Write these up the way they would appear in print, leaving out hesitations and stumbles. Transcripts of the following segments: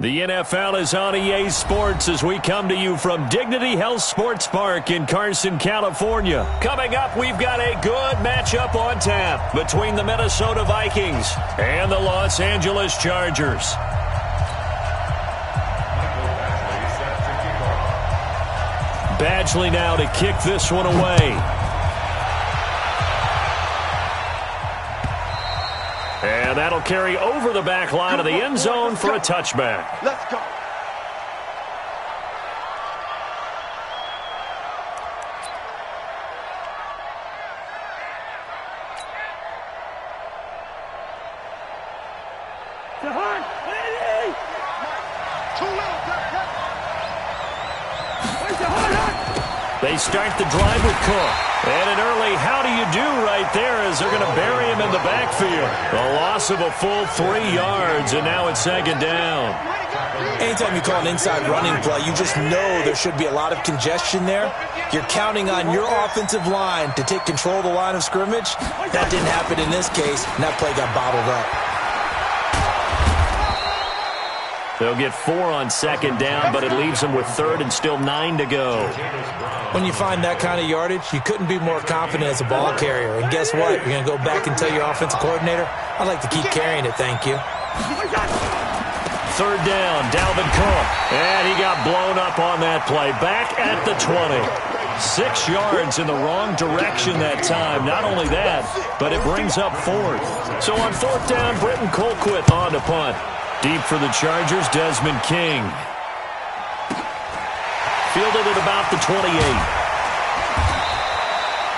The NFL is on EA Sports as we come to you from Dignity Health Sports Park in Carson, California. Coming up, we've got a good matchup on tap between the Minnesota Vikings and the Los Angeles Chargers. Badgley now to kick this one away. And that'll carry over the back line of the end zone for a touchback. Let's go. They start the drive with Cook. And an early how do you do right there as they're going to bury him in the backfield. A loss of a full 3 yards, and now it's second down. Anytime you call an inside running play, you just know there should be a lot of congestion there. You're counting on your offensive line to take control of the line of scrimmage. That didn't happen in this case, and that play got bottled up. They'll get 4 on second down, but it leaves them with third and still 9 to go. When you find that kind of yardage, you couldn't be more confident as a ball carrier. And guess what? You're going to go back and tell your offensive coordinator, I'd like to keep carrying it, thank you. Third down, Dalvin Cook. And he got blown up on that play. Back at the 20. 6 yards in the wrong direction that time. Not only that, but it brings up fourth. So on fourth down, Britton Colquitt on to punt. Deep for the Chargers, Desmond King. Fielded at about the 28.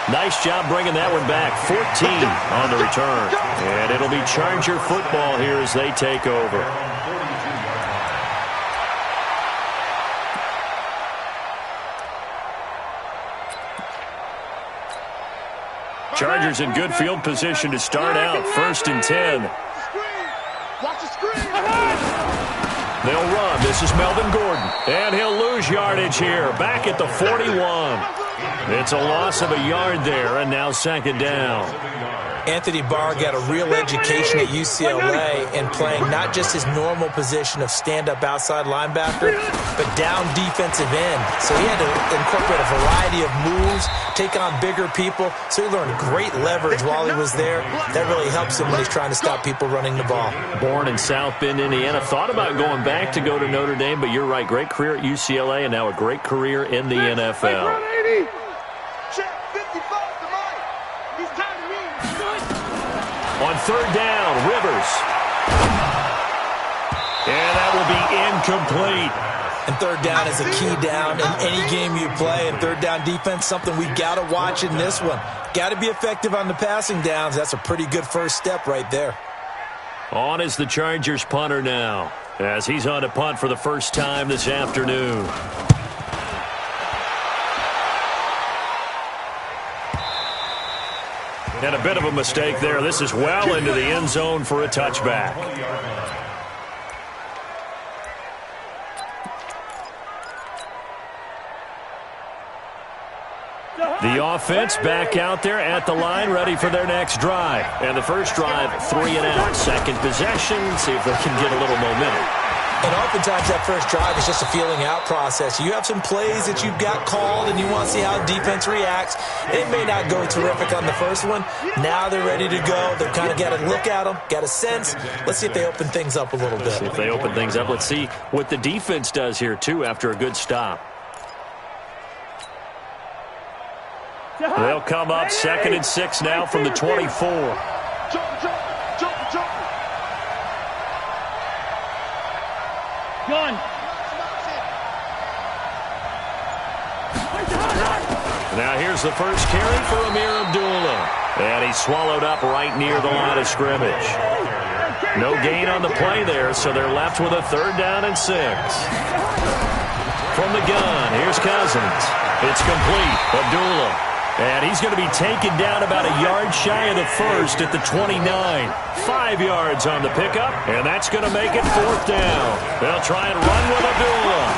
Nice job bringing that one back. 14 on the return. And it'll be Charger football here as they take over. Chargers in good field position to start out. 1st and 10. Watch the screen. They'll run. This is Melvin Gordon. And he'll lose yardage here. Back at the 41. It's a loss of a yard there, and now second down. Anthony Barr got a real education at UCLA in playing not just his normal position of stand-up outside linebacker, but down defensive end. So he had to incorporate a variety of moves, take on bigger people. So he learned great leverage while he was there. That really helps him when he's trying to stop people running the ball. Born in South Bend, Indiana. Thought about going back to go to Notre Dame, but you're right. Great career at UCLA and now a great career in the NFL. On third down, Rivers. And that will be incomplete. And third down is a key down in any game you play. And third down defense, something we got to watch in this one. Got to be effective on the passing downs. That's a pretty good first step right there. On is the Chargers punter now, as he's on to punt for the first time this afternoon. And a bit of a mistake there. This is well into the end zone for a touchback. The offense back out there at the line, ready for their next drive. And the first drive, 3 and out. Second possession, see if they can get a little momentum. And oftentimes that first drive is just a feeling out process. You have some plays that you've got called and you want to see how defense reacts. It may not go terrific on the first one. Now they're ready to go. They've kind of got to look at them, got a sense. Let's see if they open things up a little bit. See if they open things up. Let's see what the defense does here, too, after a good stop. They'll come up 2nd and 6 now from the 24. Gun. Now here's the first carry for Amir Abdullah. And he's swallowed up right near the line of scrimmage. No gain on the play there, so they're left with a 3rd down and 6. From the gun, here's Cousins. It's complete. Abdullah. And he's going to be taken down about a yard shy of the first at the 29. 5 yards on the pickup, and that's going to make it 4th down. They'll try and run with Abdullah.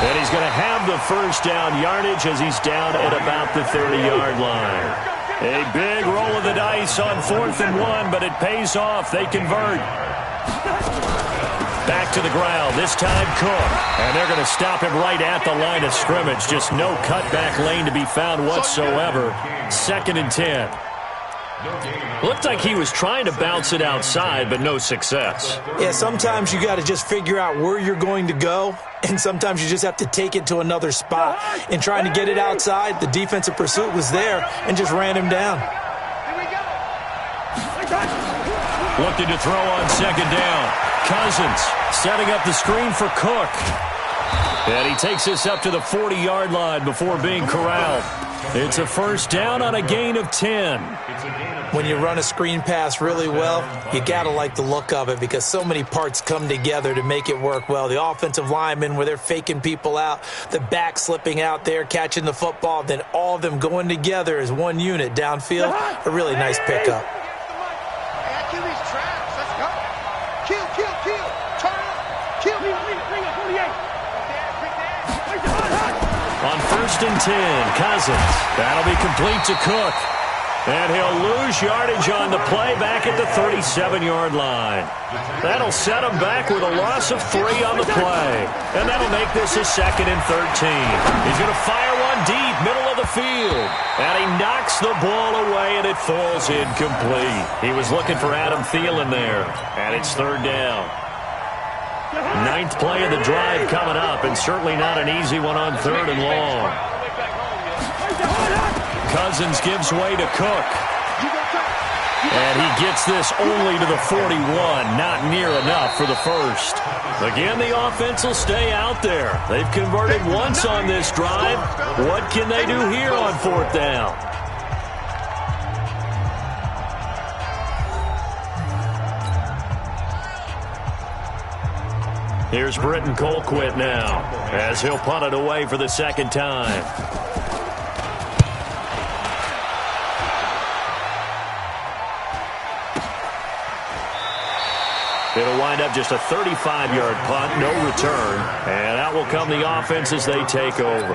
And he's going to have the first down yardage as he's down at about the 30-yard line. A big roll of the dice on 4th and 1, but it pays off. They convert. Back back to the ground. This time Cook. And they're going to stop him right at the line of scrimmage. Just no cutback lane to be found whatsoever. 2nd and 10. Looked like he was trying to bounce it outside, but no success. Yeah, sometimes you got to just figure out where you're going to go, and sometimes you just have to take it to another spot. In trying to get it outside, the defensive pursuit was there and just ran him down. Looking to throw on 2nd down. Cousins setting up the screen for Cook. And he takes this up to the 40-yard line before being corralled. It's a 1st down on a gain of 10. When you run a screen pass really well, you got to like the look of it because so many parts come together to make it work well. The offensive linemen, where they're faking people out, the back slipping out there, catching the football, then all of them going together as one unit downfield. A really nice pickup. Kill these traps. Let's go. Kill. Turn up. Kill. Bring up 48. On 1st and 10, Cousins. That'll be complete to Cook. And he'll lose yardage on the play back at the 37-yard line. That'll set him back with a loss of 3 on the play. And that'll make this a 2nd and 13. He's going to fire one deep, middle of the field. And he knocks the ball away, and it falls incomplete. He was looking for Adam Thielen there. And it's 3rd down. 9th play of the drive coming up, and certainly not an easy one on 3rd and long. Cousins gives way to Cook. And he gets this only to the 41. Not near enough for the 1st. Again, the offense will stay out there. They've converted once on this drive. What can they do here on 4th down? Here's Britton Colquitt now, as he'll punt it away for the 2nd time. It'll wind up just a 35-yard punt, no return. And out will come the offense as they take over.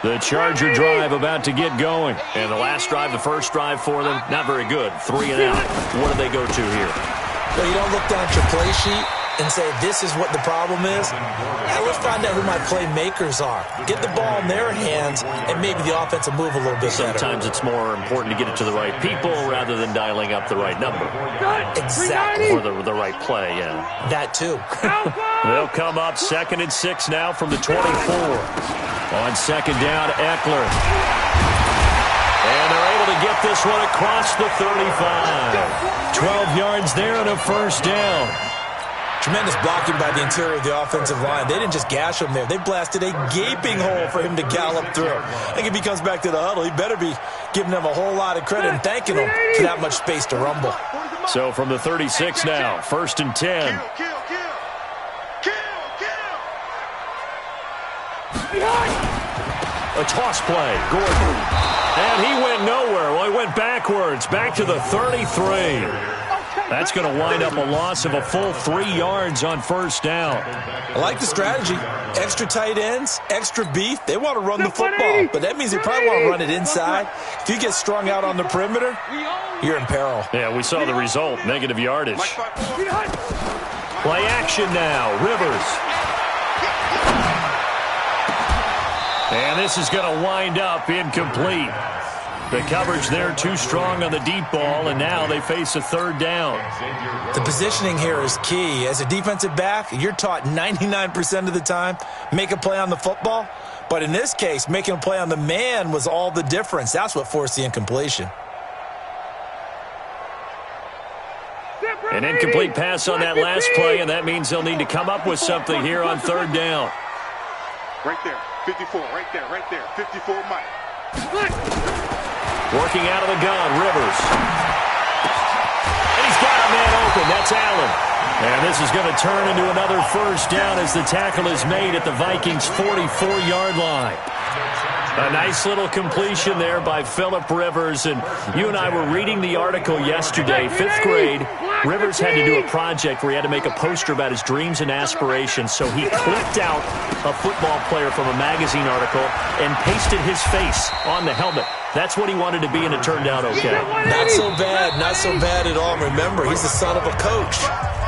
The Charger drive about to get going. And the last drive, the first drive for them, not very good. 3 and out. What do they go to here? Well, you don't look down at your play sheet and say, this is what the problem is. Now, let's find out who my playmakers are. Get the ball in their hands, and maybe the offense will move a little bit better. Sometimes it's more important to get it to the right people rather than dialing up the right number. Exactly. Or the right play, yeah. That, too. They'll come up 2nd and 6 now from the 24. On 2nd down, Eckler. And they're able to get this one across the 35. 12 yards there and a 1st down. Tremendous blocking by the interior of the offensive line. They didn't just gash him there. They blasted a gaping hole for him to gallop through. I think if he comes back to the huddle, he better be giving them a whole lot of credit and thanking them for that much space to rumble. So from the 36 now, 1st and 10. A toss play, Gordon. And he went nowhere. Well, he went backwards, back to the 33. That's going to wind up a loss of a full 3 yards on 1st down. I like the strategy. Extra tight ends, extra beef. They want to run the football, but that means they probably want to run it inside. If you get strung out on the perimeter, you're in peril. Yeah, we saw the result, negative yardage. Play action now, Rivers. And this is going to wind up incomplete. The coverage there too strong on the deep ball, and now they face a 3rd down. The positioning here is key. As a defensive back, you're taught 99% of the time, make a play on the football. But in this case, making a play on the man was all the difference. That's what forced the incompletion. An incomplete pass on that last play, and that means they'll need to come up with something here on 3rd down. Right there. 54. Right there. 54 Mike. Working out of the gun, Rivers. And he's got a man open. That's Allen. And this is going to turn into another 1st down as the tackle is made at the Vikings' 44-yard line. A nice little completion there by Phillip Rivers. And you and I were reading the article yesterday, 5th grade. Rivers had to do a project where he had to make a poster about his dreams and aspirations. So he clipped out a football player from a magazine article and pasted his face on the helmet. That's what he wanted to be, and it turned out okay. Not so bad. Not so bad at all. Remember, he's the son of a coach.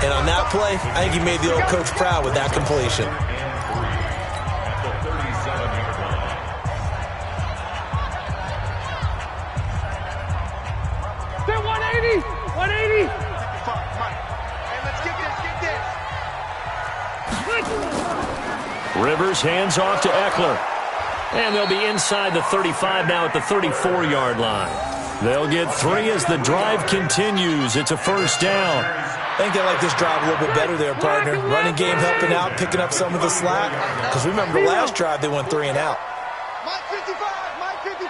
And on that play, I think he made the old coach proud with that completion. They're 180! 180! Hey, let's get this. Rivers hands off to Eckler. And they'll be inside the 35 now at the 34-yard line. They'll get 3 as the drive continues. It's a first down. I think they like this drive a little bit better there, partner. Running game helping out, picking up some of the slack. Because remember, last drive they went 3 and out. Mike 55! Mike 55!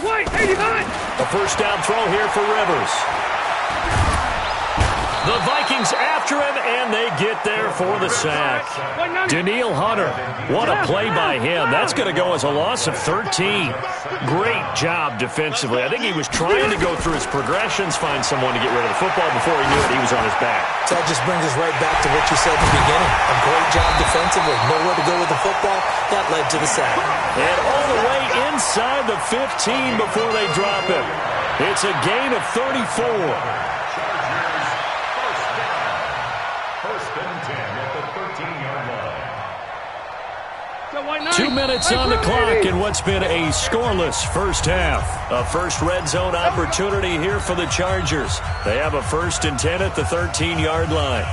Wait, 89! A first down throw here for Rivers. The Vikings after him, and they get there for the sack. Daniil Hunter, what a play by him. That's going to go as a loss of 13. Great job defensively. I think he was trying to go through his progressions, find someone to get rid of the football. Before he knew it, he was on his back. So that just brings us right back to what you said at the beginning. A great job defensively. Nowhere to go with the football. That led to the sack. And all the way inside the 15 before they drop him. It's a gain of 34. 2 minutes on the clock in what's been a scoreless first half. A first red zone opportunity here for the Chargers. They have a 1st and 10 at the 13-yard line.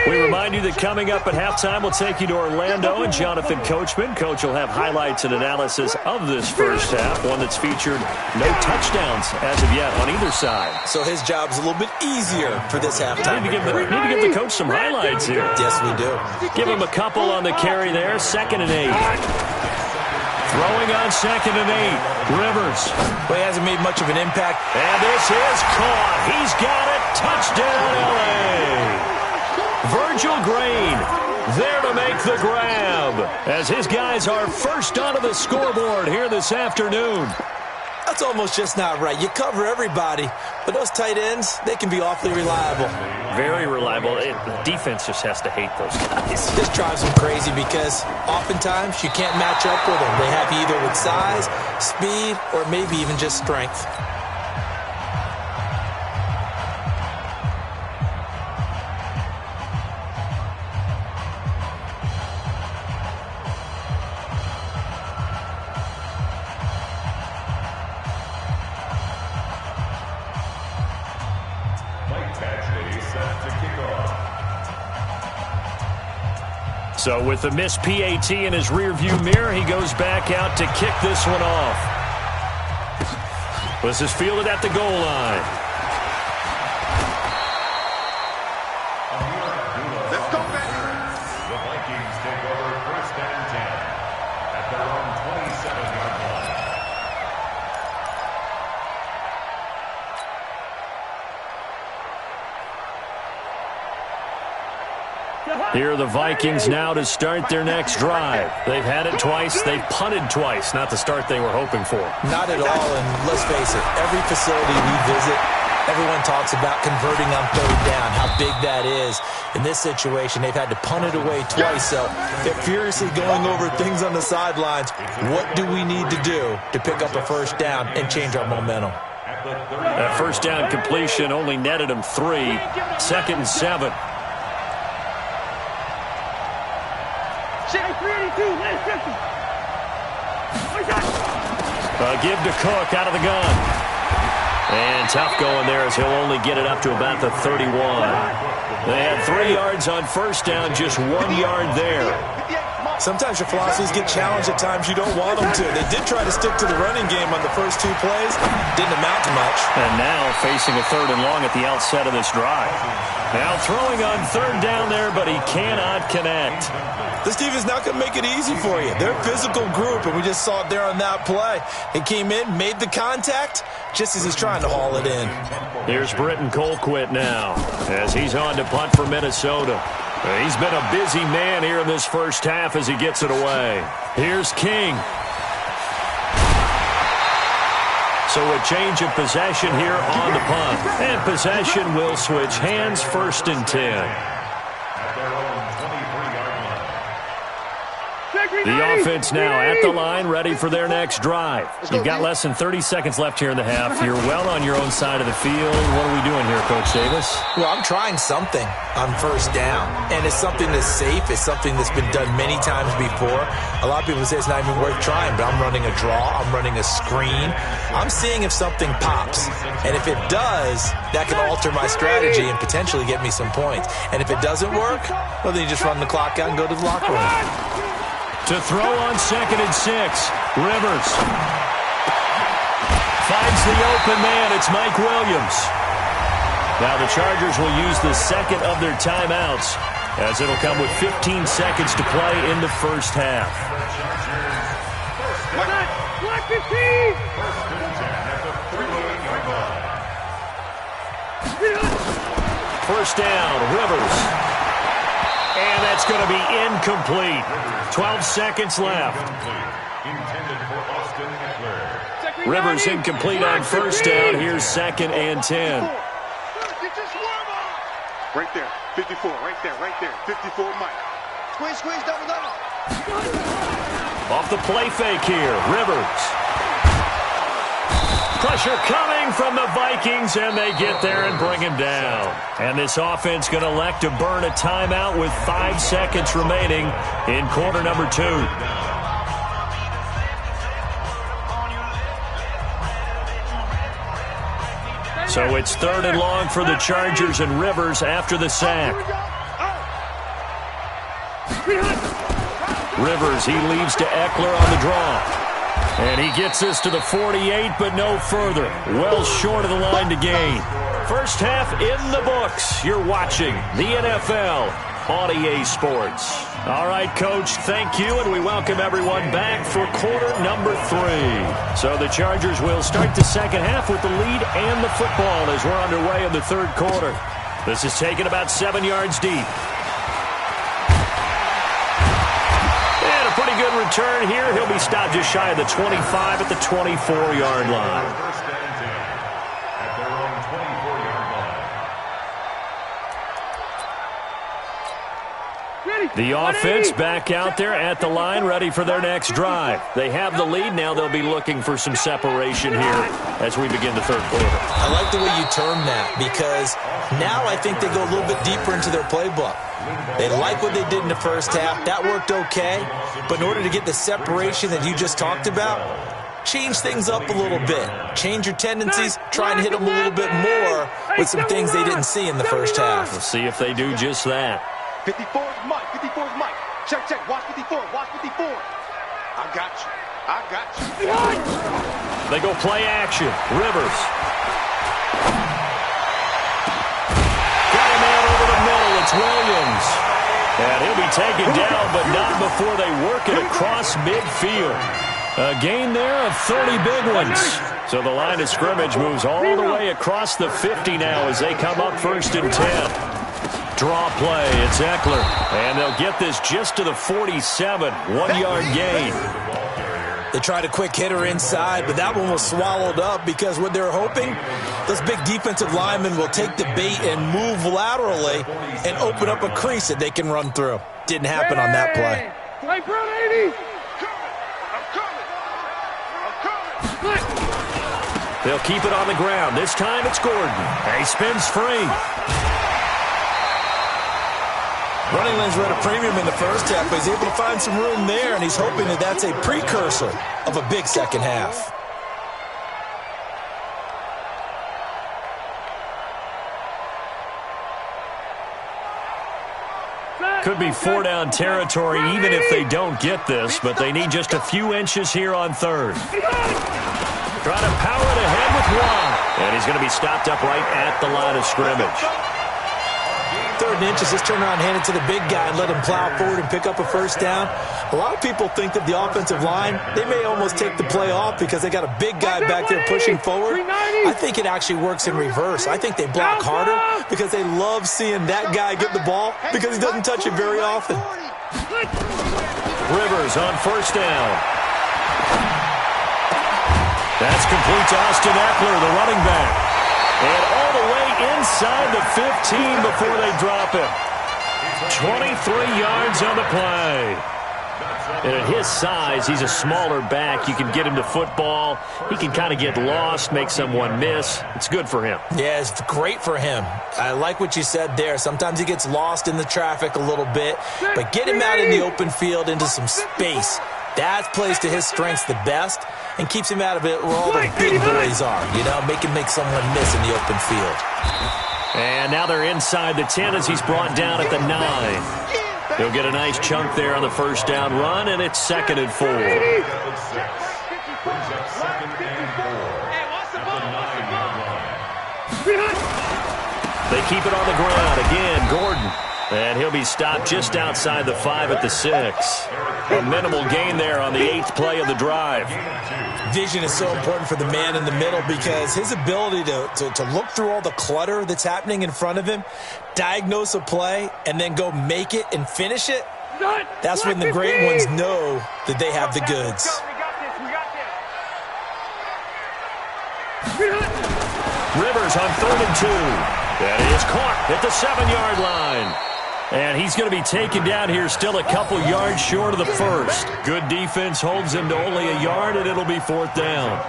We remind you that coming up at halftime, we'll take you to Orlando and Jonathan Coachman. Coach will have highlights and analysis of this first half, one that's featured no touchdowns as of yet on either side. So his job's a little bit easier for this halftime. Need to give the coach some highlights here. Yes, we do. Give him a couple on the carry there, 2nd and 8. Throwing on 2nd and 8. Rivers. But he hasn't made much of an impact. And this is caught. He's got it. Touchdown, L.A. Virgil Green there to make the grab as his guys are first onto the scoreboard here this afternoon. That's almost just not right. You cover everybody, but those tight ends, they can be awfully reliable. Very reliable. The defense just has to hate those guys. This drives them crazy because oftentimes you can't match up with them. They have you either with size, speed, or maybe even just strength. So with the missed PAT in his rearview mirror, he goes back out to kick this one off. This is fielded at the goal line. Let's go, baby. The Vikings take over 1st and 10 at their own 27-yard line. Here are the Vikings now to start their next drive. They've had it twice. They've punted twice. Not the start they were hoping for. Not at all, and let's face it, every facility we visit, everyone talks about converting on 3rd down, how big that is. In this situation, they've had to punt it away twice, so they're furiously going over things on the sidelines. What do we need to do to pick up a 1st down and change our momentum? That 1st down completion only netted them 3. 2nd and 7. Give to Cook out of the gun. And tough going there as he'll only get it up to about the 31. They had 3 yards on 1st down, just 1 yard there. Sometimes your philosophies get challenged at times you don't want them to. They did try to stick to the running game on the first 2 plays. Didn't amount to much. And now facing a 3rd and long at the outset of this drive. Now throwing on 3rd down there, but he cannot connect. This defense not going to make it easy for you. They're a physical group, and we just saw it there on that play. He came in, made the contact, just as he's trying to haul it in. Here's Britton Colquitt now as he's on to punt for Minnesota. He's been a busy man here in this first half as he gets it away. Here's King. So a change of possession here on the punt. And possession will switch hands, 1st and 10. The offense now at the line, ready for their next drive. You've got less than 30 seconds left here in the half. You're well on your own side of the field. What are we doing here, Coach Davis? Well, I'm trying something on first down, and it's something that's safe. It's something that's been done many times before. A lot of people say it's not even worth trying, but I'm running a draw. I'm running a screen. I'm seeing if something pops, and if it does, that can alter my strategy and potentially get me some points. And if it doesn't work, well, then you just run the clock out and go to the locker room. To throw on 2nd and 6, Rivers finds the open man. It's Mike Williams. Now the Chargers will use the second of their timeouts, as it'll come with 15 seconds to play in the first half. First down, Rivers. And that's going to be incomplete. 12 seconds left. Rivers incomplete on first down. Here's 2nd and 10. Right there, 54, right there, 54, Mike. Squeeze, double. Off the play fake here, Rivers. Pressure coming from the Vikings, and they get there and bring him down. And this offense going to elect to burn a timeout with 5 seconds remaining in quarter number 2. So it's 3rd and long for the Chargers, and Rivers after the sack. Rivers, he leaves to Eckler on the draw. And he gets this to the 48, but no further. Well short of the line to gain. First half in the books. You're watching the NFL on EA Sports. All right, Coach, thank you, and we welcome everyone back for quarter number 3. So the Chargers will start the second half with the lead and the football as we're underway in the 3rd quarter. This is taken about 7 yards deep. Pretty good return here. He'll be stopped just shy of the 25 at the 24-yard line. First and 10 at their own 24-yard line. The offense back out there at the line, ready for their next drive. They have the lead. Now they'll be looking for some separation here as we begin the 3rd quarter. I like the way you term that, because now I think they go a little bit deeper into their playbook. They like what they did in the first half. That worked okay. But in order to get the separation that you just talked about, change things up a little bit. Change your tendencies. Try and hit them a little bit more with some things they didn't see in the first half. We'll see if they do just that. 54 is Mike. Check. Watch 54. I got you. They go play action. Rivers. Got a man over the middle. It's Williams. And he'll be taken down, but not before they work it across midfield. A gain there of 30 big ones. So the line of scrimmage moves all the way across the 50 now as they come up 1st and 10. Draw play, it's Eckler. And they'll get this just to the 47. 1-yard gain. They tried a quick hitter inside, but that one was swallowed up because what they're hoping, those big defensive linemen will take the bait and move laterally and open up a crease that they can run through. Didn't happen on that play. Play Brown 80. I'm coming. They'll keep it on the ground. This time it's Gordon. And he spins free. Running lanes were at a premium in the first half, but he's able to find some room there, and he's hoping that that's a precursor of a big second half. Could be 4-down territory even if they don't get this, but they need just a few inches here on 3rd. Trying to power it ahead with one. And he's going to be stopped up right at the line of scrimmage. 3rd and inches, just turn around, hand it to the big guy and let him plow forward and pick up a first down. A lot of people think that the offensive line, they may almost take the play off because they got a big guy back there pushing forward. I think it actually works in reverse. I think they block harder because they love seeing that guy get the ball because he doesn't touch it very often. Rivers on first down. That's complete to Austin Eckler, the running back. And all the way inside the 15 before they drop him. 23 yards on the play. And at his size, he's a smaller back. You can get him to football. He can kind of get lost, make someone miss. It's good for him. Yeah, it's great for him. I like what you said there. Sometimes he gets lost in the traffic a little bit, but get him out in the open field into some space. That plays to his strengths the best and keeps him out of it where all the big boys are, make someone miss in the open field. And now they're inside the 10 as he's brought down at the 9. He'll get a nice chunk there on the first down run, and it's 2nd and 4. They keep it on the ground. Again, Gordon. And he'll be stopped just outside the 5 at the 6. A minimal gain there on the 8th play of the drive. Vision is so important for the man in the middle because his ability to look through all the clutter that's happening in front of him, diagnose a play, and then go make it and finish it, that's when the great ones know that they have the goods. Rivers on 3rd and 2. That is caught at the 7-yard line. And he's going to be taken down here still a couple yards short of the first. Good defense holds him to only a yard, and it'll be 4th down.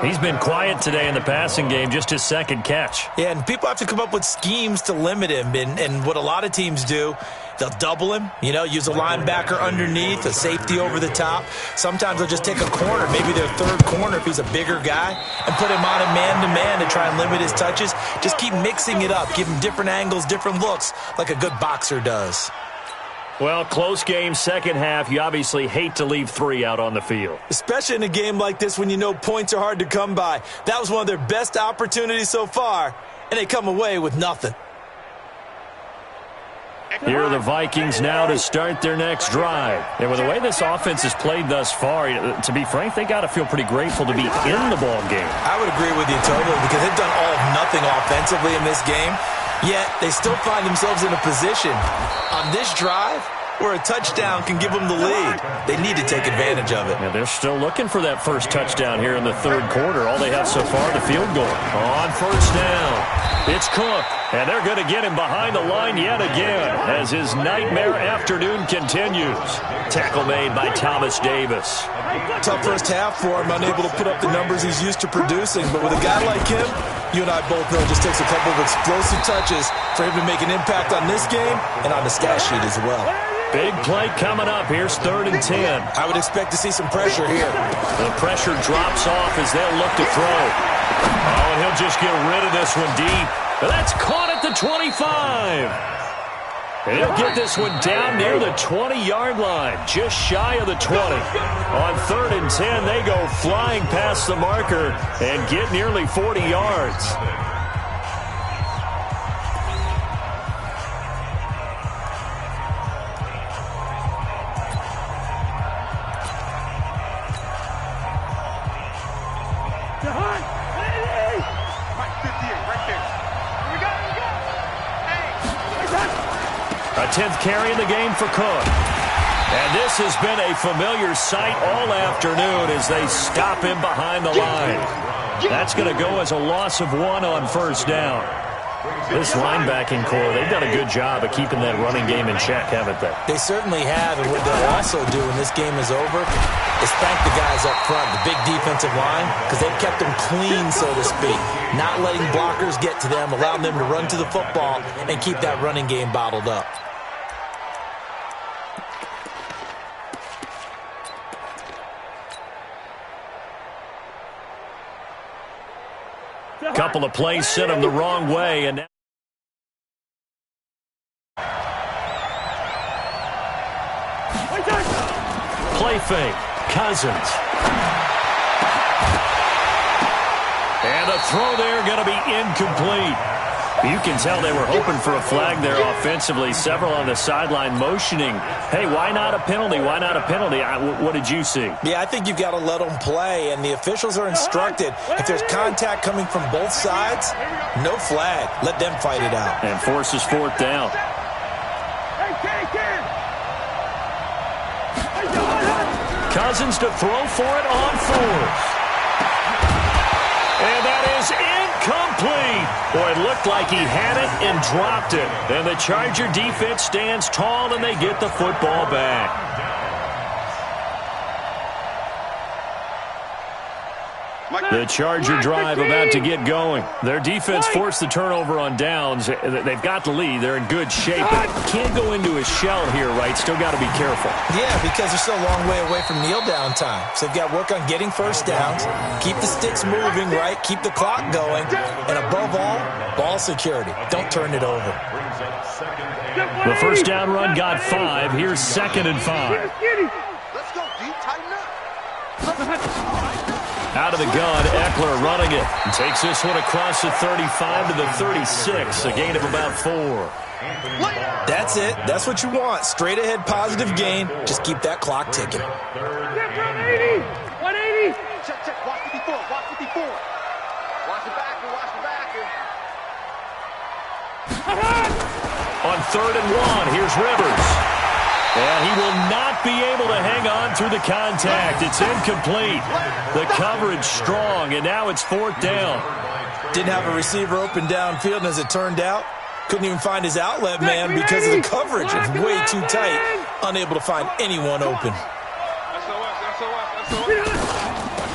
He's been quiet today in the passing game, just his 2nd catch. Yeah, and people have to come up with schemes to limit him. And what a lot of teams do, they'll double him, use a linebacker underneath, a safety over the top. Sometimes they'll just take a corner, maybe their 3rd corner if he's a bigger guy, and put him on a man-to-man to try and limit his touches. Just keep mixing it up, give him different angles, different looks, like a good boxer does. Well, close game, second half. You obviously hate to leave 3 out on the field. Especially in a game like this when you know points are hard to come by. That was one of their best opportunities so far, and they come away with nothing. Here are the Vikings now to start their next drive. And with the way this offense has played thus far, to be frank, they got to feel pretty grateful to be in the ball game. I would agree with you totally because they've done all of nothing offensively in this game, yet they still find themselves in a position on this drive where a touchdown can give them the lead. They need to take advantage of it. And they're still looking for that first touchdown here in the 3rd quarter. All they have so far, the field goal. On 1st down, it's Cook. And they're going to get him behind the line yet again as his nightmare afternoon continues. Tackle made by Thomas Davis. Tough first half for him, unable to put up the numbers he's used to producing. But with a guy like him, you and I both know it just takes a couple of explosive touches for him to make an impact on this game and on the stat sheet as well. Big play coming up. Here's 3rd and 10. I would expect to see some pressure here. The pressure drops off as they'll look to throw. Oh, and he'll just get rid of this one deep. But that's caught at the 25. And he'll get this one down near the 20-yard line, just shy of the 20. On 3rd and 10, they go flying past the marker and get nearly 40 yards. A 10th carry in the game for Cook. And this has been a familiar sight all afternoon as they stop him behind the line. That's going to go as a loss of 1 on 1st down. This linebacking core, they've done a good job of keeping that running game in check, haven't they? They certainly have, and what they'll also do when this game is over is thank the guys up front, the big defensive line, because they've kept them clean, so to speak, not letting blockers get to them, allowing them to run to the football and keep that running game bottled up. Couple of plays sent him the wrong way, and now play fake, Cousins. And a throw there going to be incomplete. You can tell they were hoping for a flag there offensively. Several on the sideline motioning, hey, why not a penalty? Why not a penalty? What did you see? Yeah, I think you've got to let them play, and the officials are instructed. If there's contact coming from both sides, no flag. Let them fight it out. And forces 4th down. Cousins to throw for it on 4th. And that is incomplete. Boy, it looked like he had it and dropped it. And the Charger defense stands tall, and they get the football back. The Charger drive about to get going. Their defense forced the turnover on downs. They've got the lead. They're in good shape. But can't go into a shell here, right? Still got to be careful. Yeah, because they're still a long way away from kneel down time. So they've got to work on getting first downs, keep the sticks moving, right? Keep the clock going. And above all, ball security. Don't turn it over. The first down run got 5. Here's 2nd and 5. Let's go, D. Tighten up. Out of the gun, Eckler running it. Takes this one across the 35 to the 36, a gain of about 4. That's it. That's what you want. Straight ahead positive gain. Just keep that clock ticking. 180. 180. Check. Watch it before. Watch it before. Watch the backer. Watch the backer. On 3rd and 1, here's Rivers. And he will not be able to hang on through the contact. It's incomplete. The coverage strong, and now it's 4th down. Didn't have a receiver open downfield, and as it turned out, couldn't even find his outlet man because of the coverage. It's way too tight. Unable to find anyone open.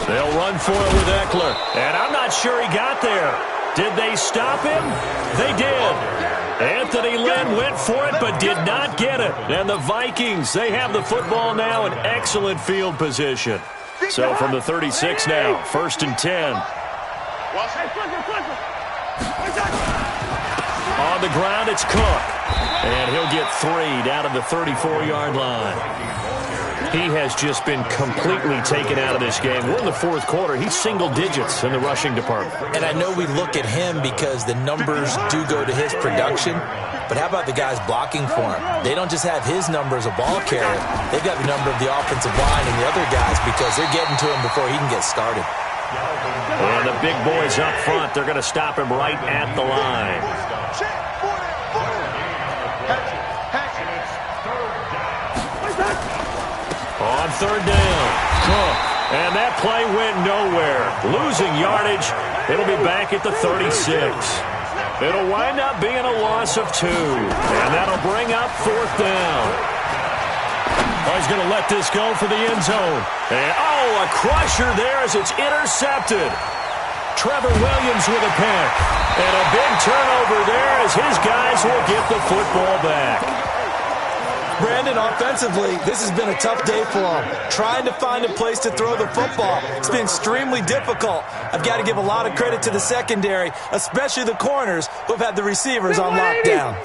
They'll run for it with Eckler. And I'm not sure he got there. Did they stop him? They did. Anthony Lynn went for it but did not get it. And the Vikings, they have the football now in excellent field position. So from the 36 now, 1st and 10. On the ground, it's Cook. And he'll get 3 down to the 34-yard line. He has just been completely taken out of this game. We're in the 4th quarter. He's single digits in the rushing department. And I know we look at him because the numbers do go to his production. But how about the guys blocking for him? They don't just have his number as a ball carrier. They've got the number of the offensive line and the other guys because they're getting to him before he can get started. And the big boys up front, they're going to stop him right at the line. On 3rd down, Cook. And that play went nowhere. Losing yardage. It'll be back at the 36. It'll wind up being a loss of 2. And that'll bring up 4th down. Oh, he's going to let this go for the end zone. And, a crusher there as it's intercepted. Trevor Williams with a pick. And a big turnover there as his guys will get the football back. Brandon, offensively, this has been a tough day for him. Trying to find a place to throw the football. It's been extremely difficult. I've got to give a lot of credit to the secondary, especially the corners who have had the receivers on lockdown.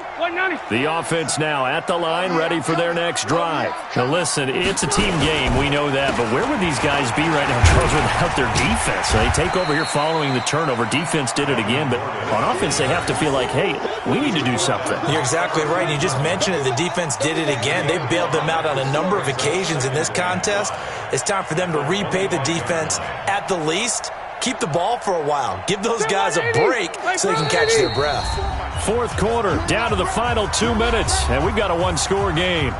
The offense now at the line, ready for their next drive. Now listen, it's a team game, we know that, but where would these guys be right now, Charles, without their defense? So they take over here following the turnover. Defense did it again, but on offense they have to feel like, hey, we need to do something. You're exactly right. You just mentioned it. The defense did it again. They bailed them out on a number of occasions in this contest. It's time for them to repay the defense at the least. Keep the ball for a while. Give those guys a break so they can catch their breath. 4th quarter, down to the final 2 minutes, and we've got a 1-score game.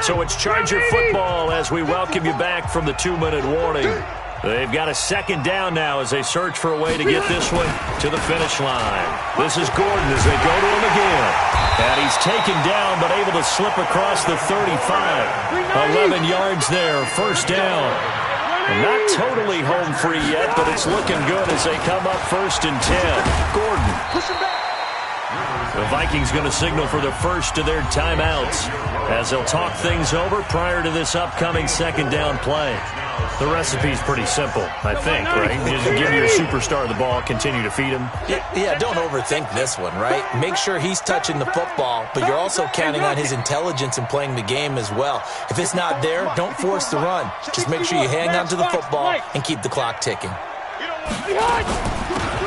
So it's Charger football as we welcome you back from the 2-minute warning. They've got a 2nd down now as they search for a way to get this one to the finish line. This is Gordon as they go to him again. And he's taken down but able to slip across the 35. 11 yards there, 1st down. Not totally home free yet, but it's looking good as they come up 1st and 10. Gordon. Push him back. The Vikings going to signal for the first of their timeouts as they'll talk things over prior to this upcoming 2nd down play. The recipe's pretty simple, I think, right? Just give your superstar the ball, continue to feed him. Yeah, don't overthink this one, right? Make sure he's touching the football, but you're also counting on his intelligence in playing the game as well. If it's not there, don't force the run. Just make sure you hang on to the football and keep the clock ticking.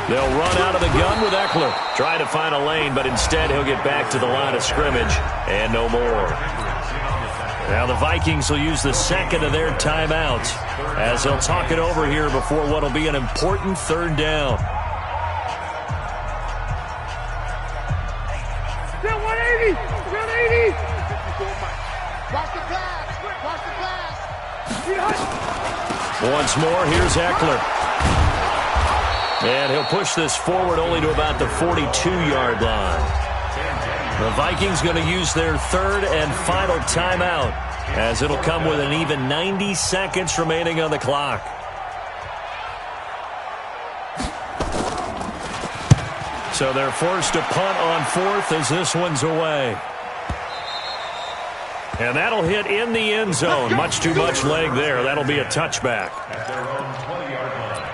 They'll run out of the gun with Eckler. Try to find a lane, but instead he'll get back to the line of scrimmage and no more. Now the Vikings will use the 2nd of their timeouts as they'll talk it over here before what will be an important 3rd down. Still 180. 180. Watch the pass. Watch the pass. Once more, here's Eckler. And he'll push this forward only to about the 42-yard line. The Vikings going to use their third and final timeout, as it'll come with an even 90 seconds remaining on the clock. So they're forced to punt on fourth as this one's away. And that'll hit in the end zone. Much too much leg there. That'll be a touchback. At their own 20-yard line.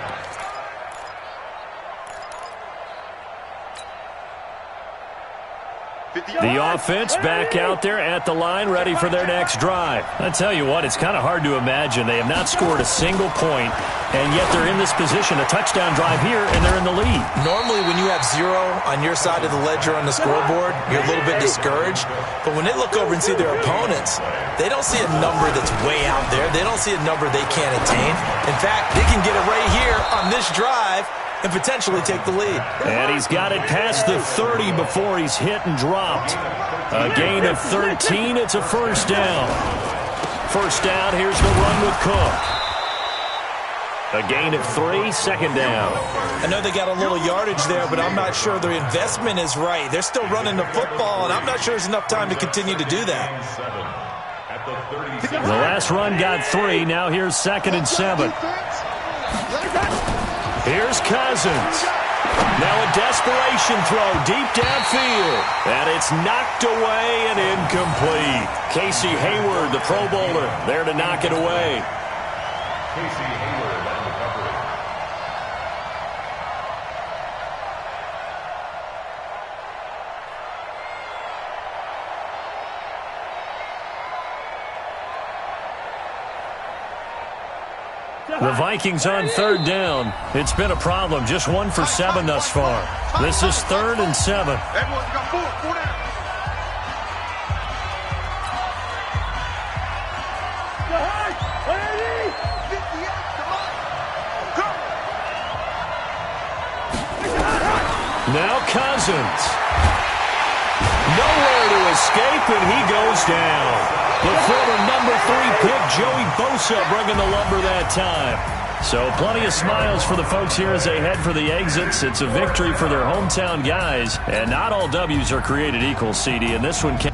The offense back out there at the line, ready for their next drive. I tell you what, it's kind of hard to imagine. They have not scored a single point, and yet they're in this position, a touchdown drive here, and they're in the lead. Normally, when you have 0 on your side of the ledger on the scoreboard, you're a little bit discouraged. But when they look over and see their opponents, they don't see a number that's way out there. They don't see a number they can't attain. In fact, they can get it right here on this drive and potentially take the lead. And he's got it past the 30 before he's hit and dropped. A gain of 13. It's a first down. First down, here's the run with Cook. A gain of 3, second down. I know they got a little yardage there, but I'm not sure their investment is right. They're still running the football, and I'm not sure there's enough time to continue to do that. The last run got 3. Now here's 2nd and 7. Here's Cousins. Now a desperation throw deep downfield. And it's knocked away and incomplete. Casey Hayward, the Pro Bowler, there to knock it away. Casey Hayward on the coverage. The Vikings on third down. It's been a problem. Just 1 for 7 thus far. This is 3rd and 7. Everyone's got 4 down. Now Cousins. Nowhere to escape, and he goes down. The former number 3 pick, Joey Bosa, bringing the lumber that time. So plenty of smiles for the folks here as they head for the exits. It's a victory for their hometown guys. And not all W's are created equal, CD, and this one came